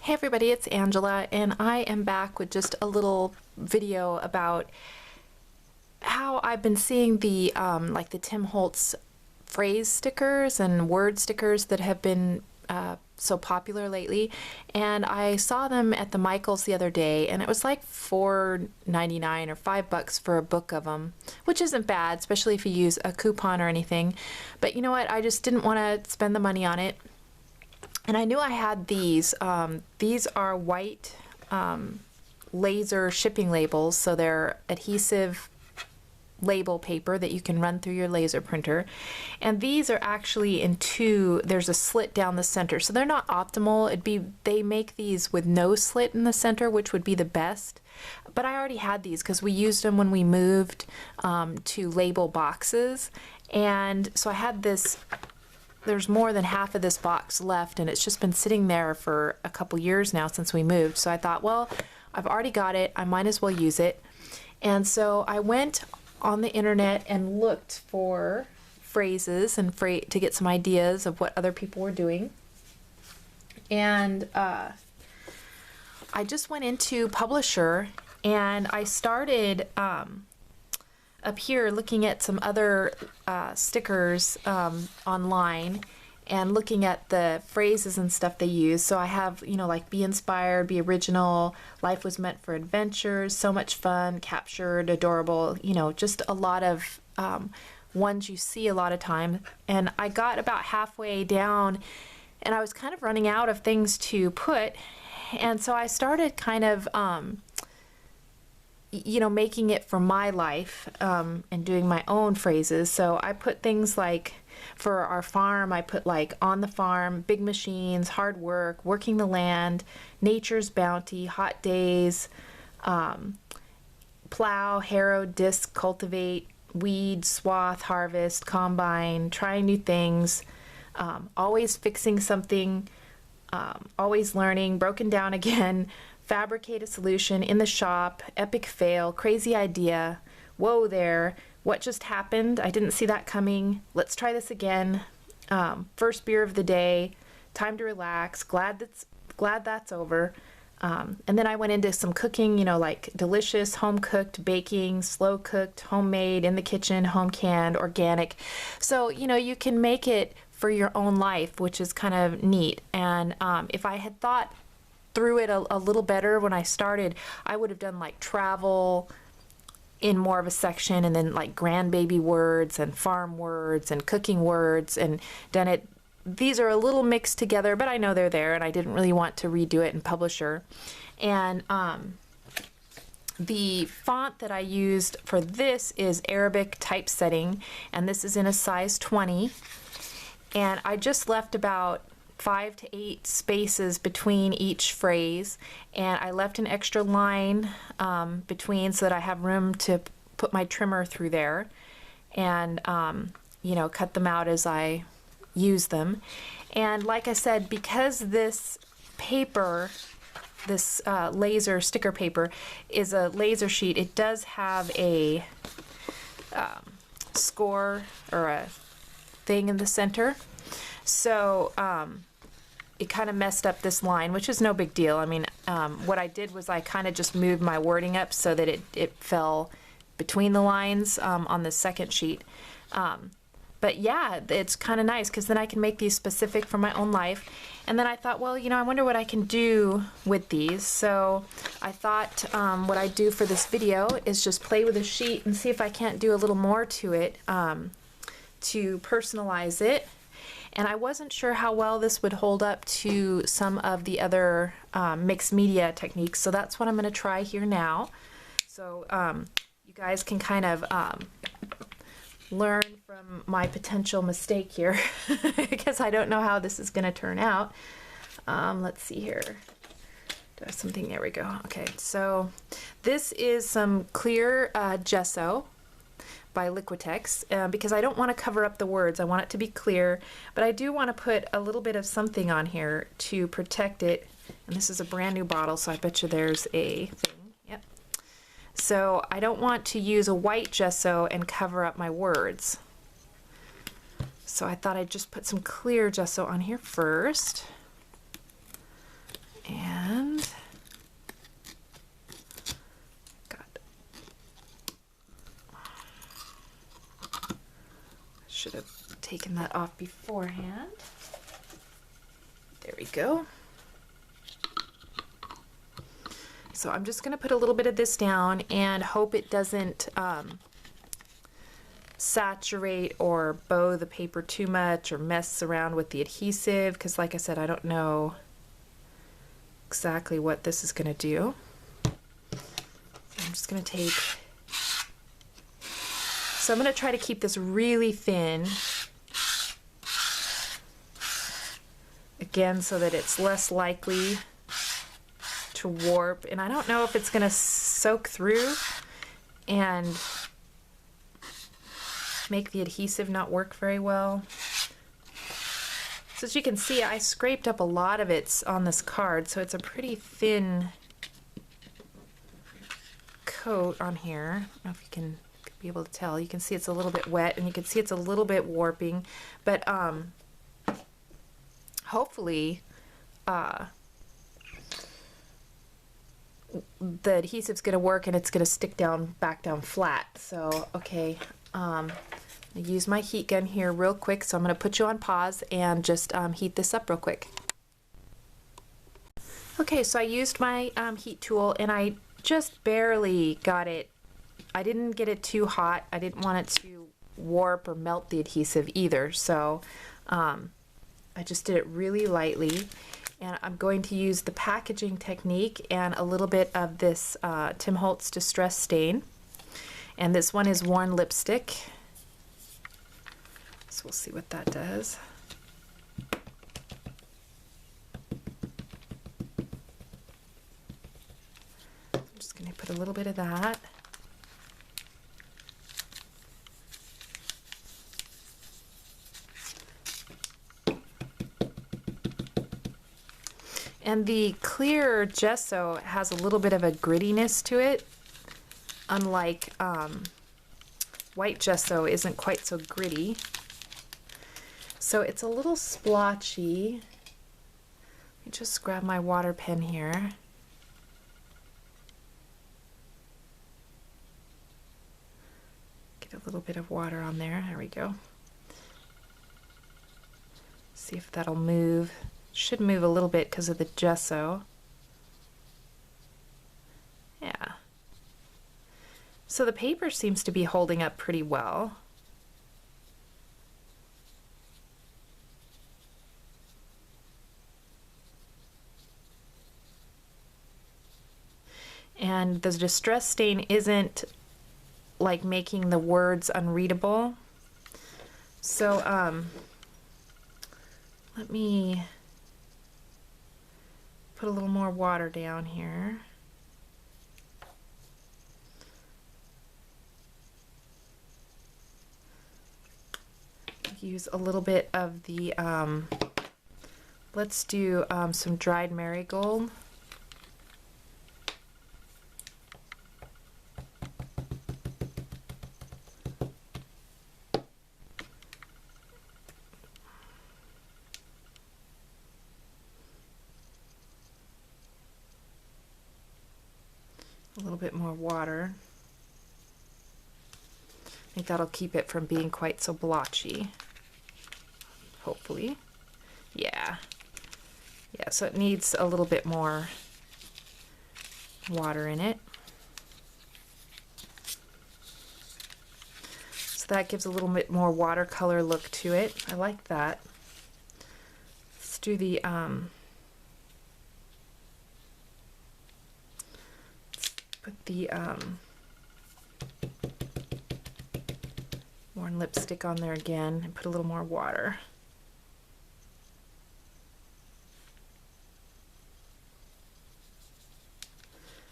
Hey everybody, it's Angela, and I am back with just a little video about how I've been seeing the like the Tim Holtz phrase stickers and word stickers that have been so popular lately. And I saw them at the Michaels the other day, and it was like $4.99 or $5 for a book of them, which isn't bad, especially if you use a coupon or anything. But you know what? I just didn't want to spend the money on it. And I knew I had these. These are white laser shipping labels, so they're adhesive label paper that you can run through your laser printer. And these are actually in two, there's a slit down the center, so they're not optimal. They make these with no slit in the center, which would be the best. But I already had these because we used them when we moved to label boxes. And so I had this. There's more than half of this box left, and it's just been sitting there for a couple years now since we moved. So I thought, well, I've already got it, I might as well use it. And so I went on the internet and looked for phrases and to get some ideas of what other people were doing. And I just went into Publisher, and I started up here looking at some other stickers online and looking at the phrases and stuff they use. So I have, you know, like be inspired, be original, life was meant for adventures, so much fun, captured, adorable, you know, just a lot of ones you see a lot of time. And I got about halfway down and I was kind of running out of things to put. And so I started kind of you know, making it for my life and doing my own phrases. So I put things like, for our farm, I put like on the farm, big machines, hard work, working the land, nature's bounty, hot days, plow, harrow, disc, cultivate, weed, swath, harvest, combine, try new things, always fixing something, always learning, broken down again, fabricate a solution, in the shop, epic fail, crazy idea, whoa there, what just happened, I didn't see that coming, let's try this again, first beer of the day, time to relax, glad that's over. And then I went into some cooking, you know, like delicious, home cooked, baking, slow cooked, homemade, in the kitchen, home canned, organic. So, you know, you can make it for your own life, which is kind of neat. And if I had thought through it a little better when I started, I would have done like travel in more of a section, and then like grandbaby words and farm words and cooking words, and done it. These are a little mixed together, but I know they're there, and I didn't really want to redo it in Publisher. And the font that I used for this is Arabic typesetting, and this is in a size 20. And I just left about 5 to 8 spaces between each phrase, and I left an extra line between so that I have room to put my trimmer through there and you know, cut them out as I use them. And like I said, because this paper, this laser sticker paper is a laser sheet, it does have a score or a thing in the center. So it kind of messed up this line, which is no big deal. I mean, what I did was I kind of just moved my wording up so that it fell between the lines on the second sheet. But yeah, it's kind of nice because then I can make these specific for my own life. And then I thought, well, you know, I wonder what I can do with these. So I thought what I'd do for this video is just play with a sheet and see if I can't do a little more to it to personalize it. And I wasn't sure how well this would hold up to some of the other mixed media techniques, so that's what I'm going to try here now. So you guys can kind of learn from my potential mistake here because I don't know how this is going to turn out. Let's see here. Do I have something? There we go. Okay, so this is some clear gesso by Liquitex, because I don't want to cover up the words. I want it to be clear, but I do want to put a little bit of something on here to protect it. And this is a brand new bottle, so I bet you there's a thing. Yep. So I don't want to use a white gesso and cover up my words. So I thought I'd just put some clear gesso on here first. And should have taken that off beforehand. There we go. So I'm just going to put a little bit of this down and hope it doesn't saturate or bow the paper too much or mess around with the adhesive, because like I said, I don't know exactly what this is going to do. I'm just going to take, so I'm going to try to keep this really thin, again, so that it's less likely to warp. And I don't know if it's going to soak through and make the adhesive not work very well. So as you can see, I scraped up a lot of it on this card, so it's a pretty thin coat on here. I don't know if you can be able to tell. You can see it's a little bit wet, and you can see it's a little bit warping, but hopefully the adhesive's going to work and it's going to stick back down flat. So okay, I use my heat gun here real quick, so I'm going to put you on pause and just heat this up real quick. Okay, so I used my heat tool and I just barely got it. I didn't get it too hot. I didn't want it to warp or melt the adhesive either, so I just did it really lightly. And I'm going to use the packaging technique and a little bit of this Tim Holtz Distress Stain. And this one is Worn Lipstick. So we'll see what that does. I'm just going to put a little bit of that. And the clear gesso has a little bit of a grittiness to it, unlike white gesso isn't quite so gritty. So it's a little splotchy. Let me just grab my water pen here. Get a little bit of water on there. There we go. See if that'll move. Should move a little bit because of the gesso. Yeah. So the paper seems to be holding up pretty well. And the distress stain isn't like making the words unreadable. So let me put a little more water down here. Use a little bit of the, let's do some dried marigold. A little bit more water. I think that'll keep it from being quite so blotchy. Hopefully. Yeah. Yeah, so it needs a little bit more water in it. So that gives a little bit more watercolor look to it. I like that. Let's do the put the Worn Lipstick on there again and put a little more water.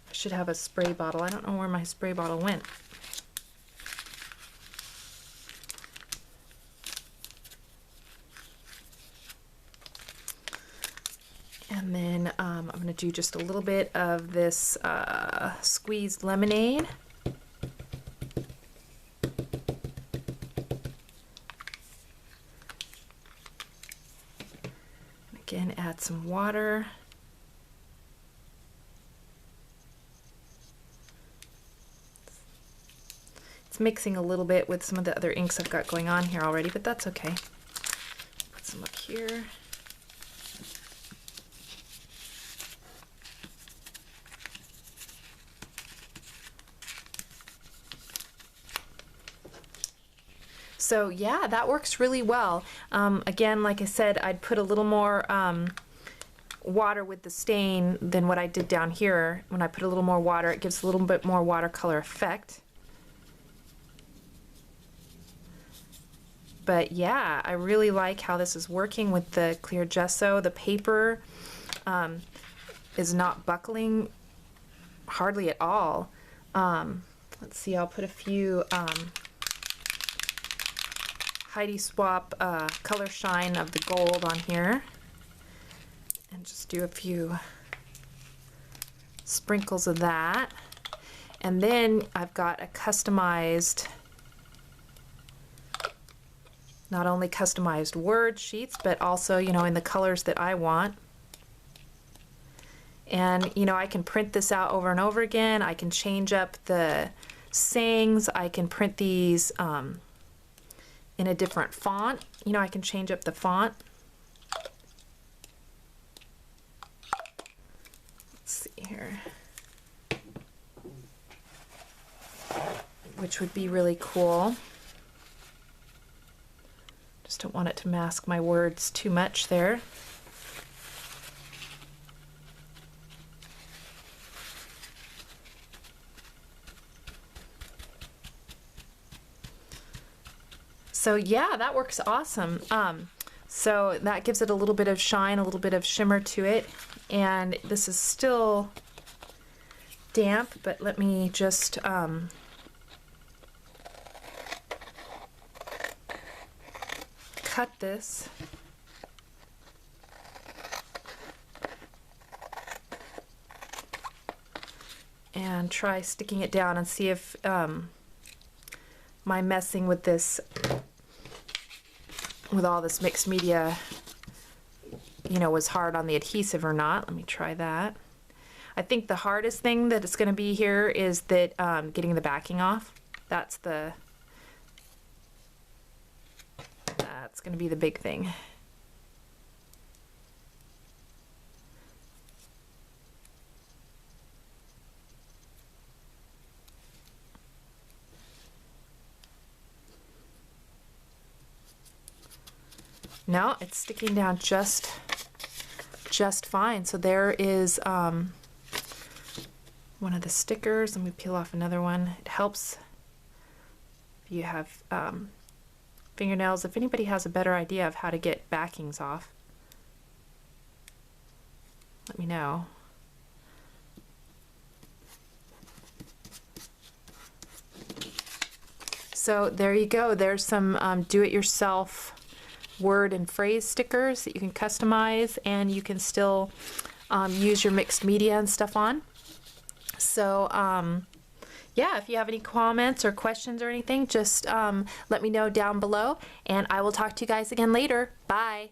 I should have a spray bottle. I don't know where my spray bottle went. And then I'm going to do just a little bit of this squeezed lemonade. Again, add some water. It's mixing a little bit with some of the other inks I've got going on here already, but that's okay. Put some up here. So yeah, that works really well. Again, like I said, I'd put a little more water with the stain than what I did down here. When I put a little more water, it gives a little bit more watercolor effect. But yeah, I really like how this is working with the clear gesso. The paper is not buckling hardly at all. Let's see, I'll put a few Heidi Swap Color Shine of the gold on here. And just do a few sprinkles of that. And then I've got a customized, not only customized word sheets, but also, you know, in the colors that I want. And, you know, I can print this out over and over again. I can change up the sayings. I can print these in a different font. You know, I can change up the font. Let's see here. Which would be really cool. Just don't want it to mask my words too much there. So yeah, that works awesome. So that gives it a little bit of shine, a little bit of shimmer to it. And this is still damp, but let me just cut this. And try sticking it down and see if my messing with this, with all this mixed media, you know, was hard on the adhesive or not. Let me try that. I think the hardest thing that it's going to be here is that getting the backing off. That's going to be the big thing. No, it's sticking down just fine. So there is one of the stickers. Let me peel off another one. It helps if you have fingernails. If anybody has a better idea of how to get backings off, let me know. So there you go. There's some do-it-yourself word and phrase stickers that you can customize, and you can still use your mixed media and stuff on. So yeah, if you have any comments or questions or anything, just let me know down below, and I will talk to you guys again later. Bye.